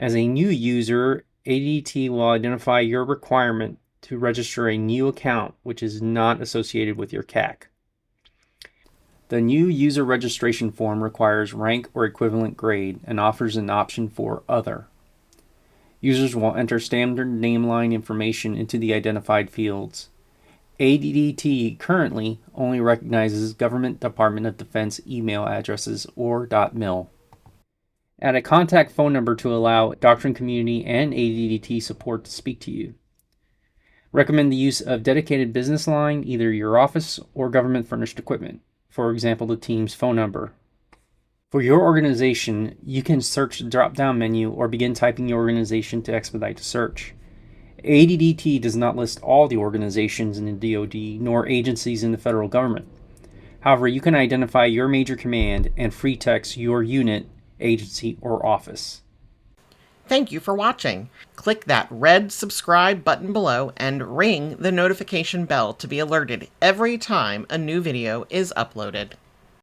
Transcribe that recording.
As a new user, ADT will identify your requirement to register a new account which is not associated with your CAC. The new user registration form requires rank or equivalent grade and offers an option for Other. Users will enter standard nameline information into the identified fields. ADDT currently only recognizes Government Department of Defense email addresses or .mil. Add a contact phone number to allow Doctrine community and ADDT support to speak to you. Recommend the use of dedicated business line, either your office or government furnished equipment, for example, the team's phone number. For your organization, you can search the drop-down menu or begin typing your organization to expedite the search. ADDT does not list all the organizations in the DoD nor agencies in the federal government. However, you can identify your major command and free text your unit, agency, or office. Thank you for watching. Click that red subscribe button below and ring the notification bell to be alerted every time a new video is uploaded.